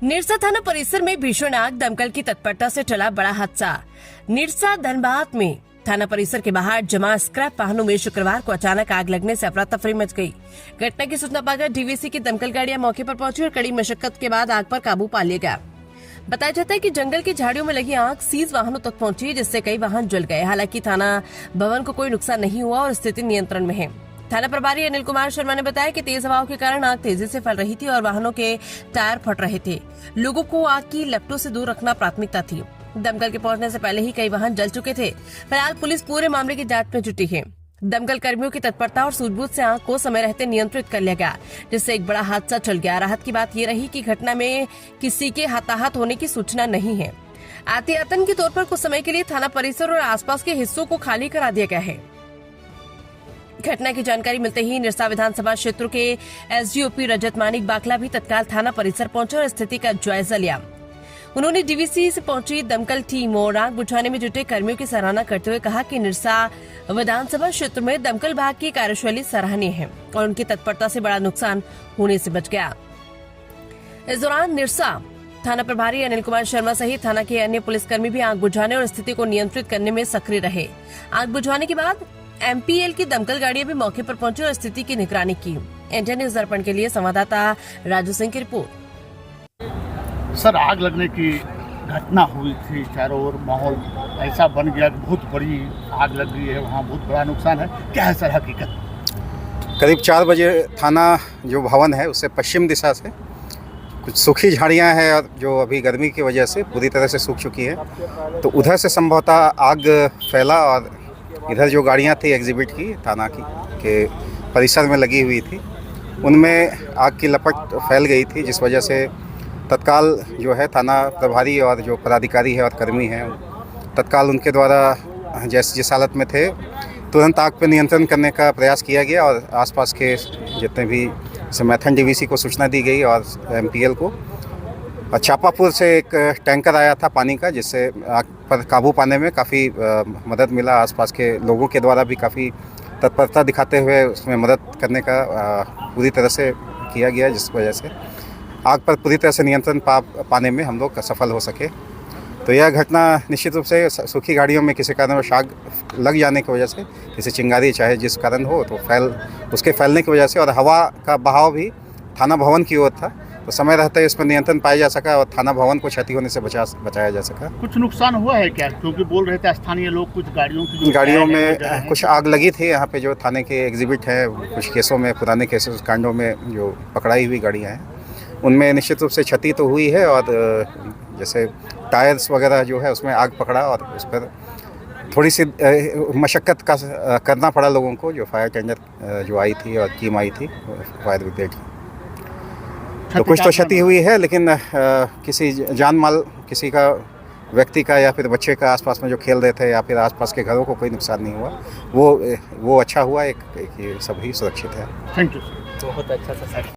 निरसा थाना परिसर में भीषण आग, दमकल की तत्परता से टला बड़ा हादसा। निरसा धनबाद में थाना परिसर के बाहर जमा स्क्रैप वाहनों में शुक्रवार को अचानक आग लगने से अफरा तफरी मच गई। घटना की सूचना पाकर डीवीसी की दमकल गाड़ियां मौके पर पहुंची और कड़ी मशक्कत के बाद आग पर काबू पा लिया गया। बताया जाता है कि जंगल की झाड़ियों में लगी आग सीज वाहनों तक पहुंची, जिससे कई वाहन जल गए। हालांकि थाना भवन को कोई नुकसान नहीं हुआ और स्थिति नियंत्रण में है। थाना प्रभारी अनिल कुमार शर्मा ने बताया कि तेज हवाओं के कारण आग तेजी से फैल रही थी और वाहनों के टायर फट रहे थे। लोगों को आग की लपटों से दूर रखना प्राथमिकता थी। दमकल के पहुंचने से पहले ही कई वाहन जल चुके थे। फिलहाल पुलिस पूरे मामले की जांच में जुटी है। दमकल कर्मियों की तत्परता और सूझबूझ से आग को समय रहते नियंत्रित कर लिया गया, जिससे एक बड़ा हादसा टल गया। राहत की बात ये रही कि घटना में किसी के हताहत होने की सूचना नहीं है। एहतियातन के तौर पर कुछ समय के लिए थाना परिसर और आसपास के हिस्सों को खाली करा दिया गया है। घटना की जानकारी मिलते ही निरसा विधानसभा क्षेत्र के एसडीओपी रजत मानिक बाकला भी तत्काल थाना परिसर पहुंचे और स्थिति का जायजा लिया। उन्होंने डीवीसी से पहुंची दमकल टीम और आग बुझाने में जुटे कर्मियों की सराहना करते हुए कहा कि निरसा विधानसभा क्षेत्र में दमकल विभाग की कार्यशैली सराहनीय है और उनकी तत्परता से बड़ा नुकसान होने से बच गया। इस दौरान निरसा थाना प्रभारी अनिल कुमार शर्मा सहित थाना के अन्य पुलिसकर्मी भी आग बुझाने और स्थिति को नियंत्रित करने में सक्रिय रहे। आग बुझाने के बाद एमपीएल की दमकल गाड़ियां भी मौके पर पहुंची और स्थिति की निगरानी की। इंडिया न्यूज दर्पण के लिए संवाददाता राजू सिंह की रिपोर्ट। सर, आग लगने की घटना हुई थी, चारों ओर माहौल ऐसा बन गया कि बहुत बड़ी आग लग गई है, वहाँ बहुत बड़ा नुकसान है। क्या है सर हकीकत? करीब 4 बजे थाना जो भवन है उससे पश्चिम दिशा से कुछ सूखी झाड़ियां हैं और जो अभी गर्मी की वजह से पूरी तरह से सूख चुकी है, तो उधर से संभवतः आग फैला और इधर जो गाड़ियां थी एग्जिबिट की थाना की के परिसर में लगी हुई थी, उनमें आग की लपट फैल गई थी, जिस वजह से तत्काल जो है थाना प्रभारी और जो पदाधिकारी है और कर्मी हैं तत्काल उनके द्वारा जिस हालत में थे तुरंत आग पर नियंत्रण करने का प्रयास किया गया और आसपास के जितने भी मैथन डीवीसी को सूचना दी गई और एमपीएल को। और चापापुर से एक टैंकर आया था पानी का, जिससे आग पर काबू पाने में काफ़ी मदद मिला। आसपास के लोगों के द्वारा भी काफ़ी तत्परता दिखाते हुए उसमें मदद करने का पूरी तरह से किया गया, जिस वजह से आग पर पूरी तरह से नियंत्रण पाने में हम लोग सफल हो सके। तो यह घटना निश्चित रूप से सूखी गाड़ियों में किसी कारणवश आग लग जाने की वजह से, किसी चिंगारी चाहे जिस कारण हो, तो उसके फैलने की वजह से और हवा का बहाव भी थाना भवन की ओर था, तो समय रहते इस पर नियंत्रण पाया जा सका और थाना भवन को क्षति होने से बचाया जा सका। कुछ नुकसान हुआ है क्या? क्योंकि बोल रहे थे स्थानीय लोग कुछ गाड़ियों में कुछ आग लगी थी। यहाँ पे जो थाने के एग्जिबिट हैं, कुछ केसों में, पुराने केसेस कांडों में जो पकड़ाई हुई गाड़ियाँ हैं, उनमें निश्चित रूप से क्षति तो हुई है और जैसे टायर्स वगैरह जो है उसमें आग पकड़ा और उस पर थोड़ी सी मशक्क़त का करना पड़ा लोगों को, जो फायर टेंडर जो आई थी और टीम आई थी फायर ब्रिगेड की। तो कुछ तो क्षति हुई है, लेकिन किसी जान माल किसी का, व्यक्ति का या फिर बच्चे का आसपास में जो खेल रहे थे या फिर आसपास के घरों को कोई नुकसान नहीं हुआ। वो अच्छा हुआ, एक सभी सुरक्षित है। Thank you. बहुत अच्छा था सर।